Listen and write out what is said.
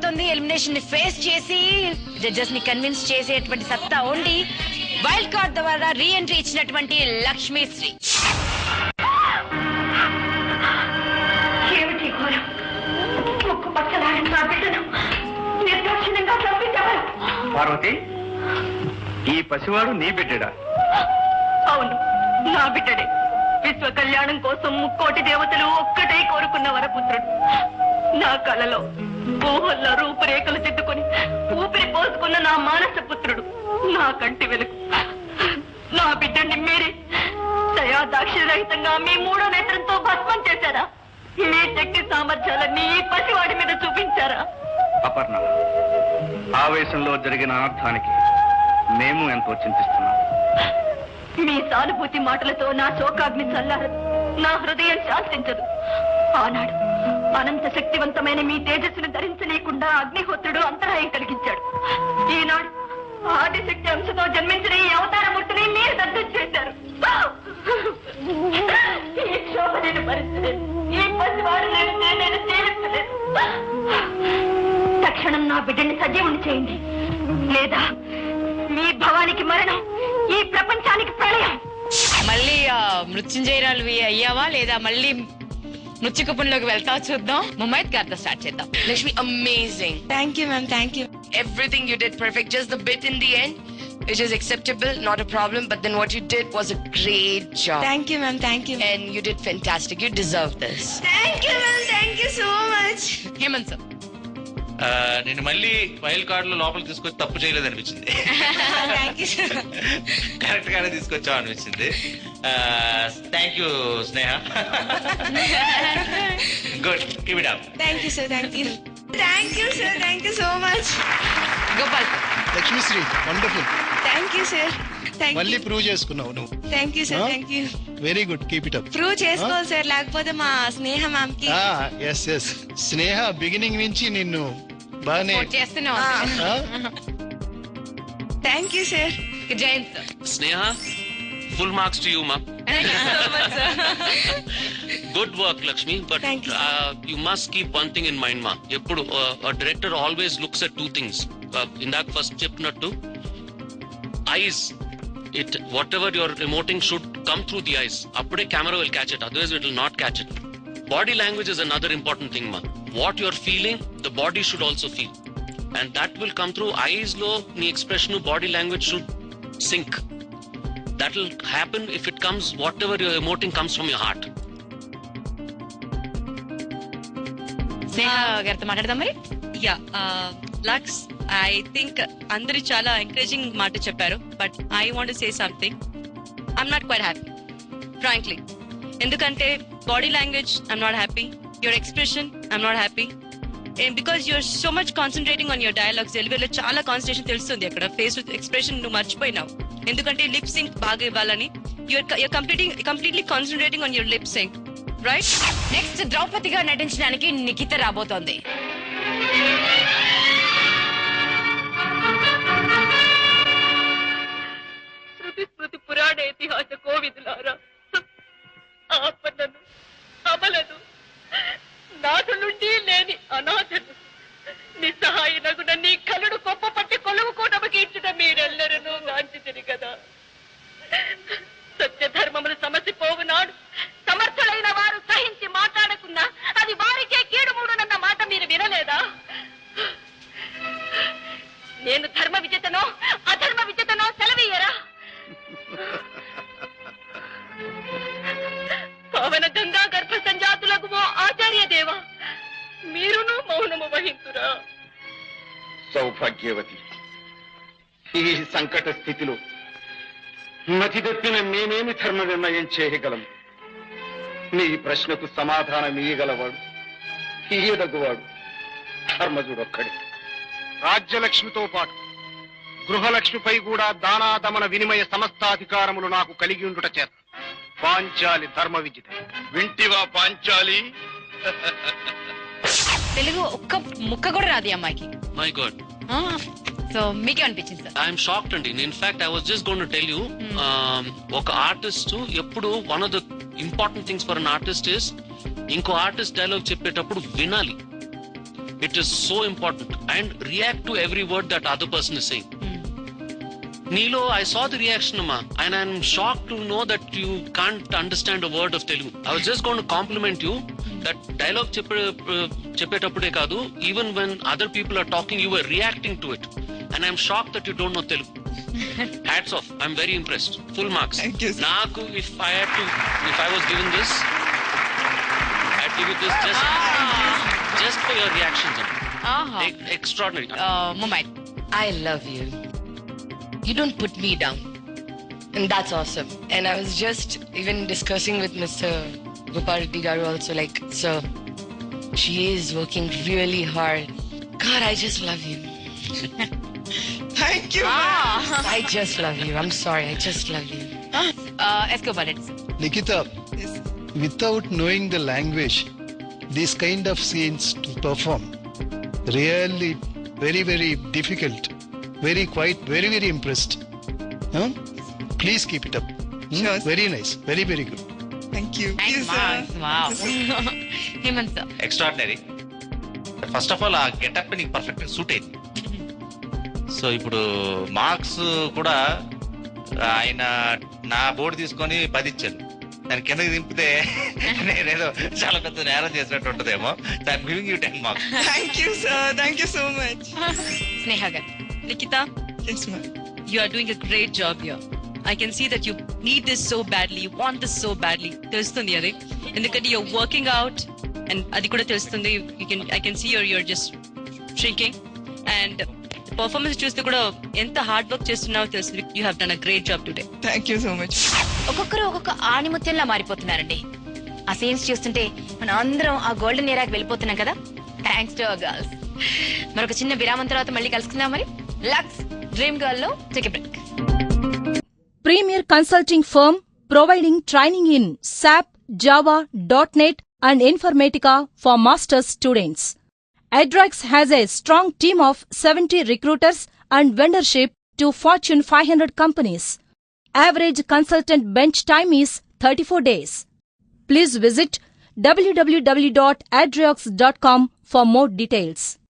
రాబోతోంది. ఎలిమినేషన్ ని ఫేస్ చేసి జడ్జెస్ ని కన్విన్స్ చేసేటువంటి సత్తా ఉండి వైల్డ్ కార్డ్ ద్వారా రీ ఎంట్రీ ఇచ్చినటువంటి లక్ష్మీశ్రీ. పార్వతి, ఈ పసివాడు నీ బిడ్డడా? అవును, నా బిడ్డడే. విశ్వ కళ్యాణం కోసం ముక్కోటి దేవతలు ఒక్కటే కోరుకున్న వరపుత్రుడు. నా కళలో ఊహల్లో రూపురేఖలు దిద్దుకుని ఊపిరి పోసుకున్న నా మానస పుత్రుడు, నా కంటి వెలుగు. నా బిడ్డని మీరే దయా దాక్షిణ్యరహితంగా మీ మూడో నేత్రంతో భస్మం చేశారా? మీ శక్తి సామర్థ్యాలన్నీ ఈ పసివాడి మీద చూపించారా? అపర్ణ, ఆవేశంలో జరిగిన అనర్థానికి మేము ఎంతో చింతిస్తున్నాం. మీ సానుభూతి మాటలతో నా శోకాగ్ని చల్లారదు, నా హృదయం శాంతించదు. ఆనాడు అనంత శక్తివంతమైన మీ తేజస్సును ధరించలేకుండా అగ్నిహోత్రుడు అంతరాయం కలిగించాడు. ఈనాడు ఆదిశక్తి అంశతో జన్మించిన ఈ అవతారమూర్తిని మీరు దగ్ధం చేశారు. ఈ శోభనీయ పరిస్థితి ఈ పసివాడు నేను జీవించలేదు. తక్షణం నా బిడ్డని సజీవుని చేయండి, లేదా మీ భవానికి మరణం, ఈ ప్రపంచానికి ప్రళయం. మళ్ళీ మృత్యుంజయరాలు అయ్యావా లేదా మళ్ళీ మృత్యుకుపంలోకి వెళ్తావా చూద్దాం. ముమైత్ గారితో స్టార్ట్ చేద్దాం. Lakshmi, amazing. Thank you ma'am, thank you. Everything you did perfect. Just the bit in the end, which is acceptable, not a problem. But then what you did was a great job. Thank you ma'am, thank you. And you did fantastic. You deserve this. Thank you ma'am, thank you so much. Hemanth sir, నేను మళ్ళీ wild card లో లోపలికి తీసుకొచ్చి తప్పు చేయలేదు అనిపించింది. Correct గానే తీసుకొచ్చావు అనిపించింది. Thank you Sneha. Good, keep it up. Thank you sir, thank you. Thank you sir, thank you so much. Gopal, Lakshmisri, wonderful. Thank you sir. మళ్ళీ ప్రూవ్ చేసుకున్నావు నువ్వు. Thank you sir, thank you. Very good, keep it up. Prove చేసుకోవాలి sir, లేకపోతే మా Sneha ma'am కి. Yes yes, Sneha beginning నుంచి నిన్ను బాగానే చేస్తున్నాం. Thank you sir. Jayanth sir. Sneha, full marks to you, ma. Thank you so much, sir. Good work, Lakshmi. But you must keep one thing in mind, ma. Eppudu a director always looks at two things. Indak first cheppinattu, eyes. It whatever you're emoting should come through the eyes. Appude camera will catch it. Otherwise, it will not catch it. Body language is another important thing, ma. What you're feeling, the body should also feel, and that will come through eyes. Lo, nee expression, body language should sync. That will happen if it comes, whatever you're emoting comes from your heart. స్నేహ గారితో మాట్లాడదాం మరి. Yeah Lux, I think అందరూ చాలా encouraging మాట చెప్పారు. But I want to say something. I'm not quite happy, frankly. ఎందుకంటే body language I'm not happy, your expression I'm not happy. Because you're so much concentrating on your dialogues. డెలివరీలో చాలా concentration తెలుస్తుంది. అక్కడ face expression నువ్వు మర్చిపోయినావు. ఎందుకంటే lip sync బాగా ఇవ్వాలని you're completely concentrating on your lip sync, right? Next ద్రౌపదిగా నటించడానికి నిఖిత రాబోతోంది. శృతి స్మృతి పురాణ ఇతిహాస కోవిదులారా, ఆపదను అమలను నాటు నుండి లేని అనాథను నిస్సహాయనగున నీ కలుడు గొప్ప పట్టి కొలువు కూటమికి ఇచ్చిన మీరెల్లరూ గాంచితిరి కదా. సత్య ధర్మములు సమసిపోవు నాడు సమర్థులైన వారు సహించి మాట్లాడకున్నా అది వారికే కీడుమూడునన్న మాట మీరు వినలేదా? నేను ధర్మ విజేతనో అధర్మ విజేతనో సెలవీయరా? పవన గంగా గర్భ సంజాతులకు ఓ ఆచార్య దేవ, మీరును మౌనము వహింతురా. సౌభాగ్యవతి, ఈ సంకట స్థితిలో మతి తప్పిన మేమేమి ధర్మ నిర్ణయం చేయగలం? నీ ప్రశ్నకు సమాధానం ఇయ్యగలవాడు, ఇయ్యదగువాడు ధర్మజుడొక్కడే. రాజ్యలక్ష్మితో పాటు గృహలక్ష్మిపై కూడా దానాదమన వినిమయ సమస్తాధికారములు నాకు కలిగి ఉండుట చేత పాంచాలి ధర్మ విజిత. వింటివా పాంచాలి? తెలుగు ఒక్క ముక్క కూడా రాదు అమ్మాయికి. My God. సో మీకే అనిపించింది సార్? I'm shocked అండి. In fact, I was just going to tell you, ఒక ఆర్టిస్ట్ ఎప్పుడు one of the important things for an artist is ఇంకో ఆర్టిస్ట్ డైలాగ్ చెప్పేటప్పుడు వినాలి. It is so important. And react to every word that other person is saying. Neelo, I saw the reaction, Amma, and I'm shocked to know that you can't understand a word of Telugu. I was just going to compliment you that dialogue cheppetappude kaadu, even when other people are talking, you were reacting to it. And I'm shocked that you don't know Telugu. Hats off. I'm very impressed. Full marks. Thank you, sir. Naaku, if I was given this, I'd give you this just for your reactions. ఆహా. Extraordinary. Mumbai. I love you. You don't put me down. And that's awesome. And I was just even discussing with Mr. Gopal Reddy Garu also, like, sir, she is working really hard. God, I just love you. Thank you. I just love you. I'm sorry. I just love you. Escobar. Nikita, Yes. without knowing the language, these kind of scenes to perform, really very, very difficult. Very quite, very, very impressed. Huh? Please keep it up. Sure. Very nice. Very, very good. Thank you. Thanks, Yes, Marks. sir. Wow. Yes, sir. Hemanth sir. Extraordinary. First of all ఆ getup నీకు perfect suit అయింది. So ఇప్పుడు marks కూడా ఆయన నా board తీసుకొని 10 ఇచ్చాను. దాని కిందకి దింపితే నేనేదో చాలా పెద్ద నేరం చేసినట్టు ఉంటదేమో. I'm giving you 10 marks. Thank you, sir. Thank you so much. స్నేహ గారు. Nikita, Yes, ma'am. you are doing a great job here. I can see that you need this so badly. You want this so badly. తెలుస్తుంది అది. ఎందుకంటే you're working out and అది కూడా తెలుస్తుంది. I can see you're just shrinking. And performance చూస్తే కూడా ఎంత hard work చేస్తున్నావో తెలుస్తుంది. You have done a great job today. Thank you so much. ఒక్కొక్కరు ఒక్కొక్క ఆణిముత్యంలా మారిపోతున్నారండి. ఆ సీన్స్ చూస్తుంటే మనం అందరం ఆ గోల్డెన్ ఏరాకి వెళ్ళిపోతున్నాం కదా. Thanks to our girls. మరొక చిన్న విరామం తర్వాత మళ్ళీ కలుసుకుందాం మరి. లక్స్ డ్రీమ్ గర్ల్ లో take a break. Premier consulting firm providing training in SAP, Java, .NET and Informatica for master's students. Adrex has a strong team of 70 recruiters and vendorship to Fortune 500 companies. Average consultant bench time is 34 days. Please visit www.adrex.com for more details.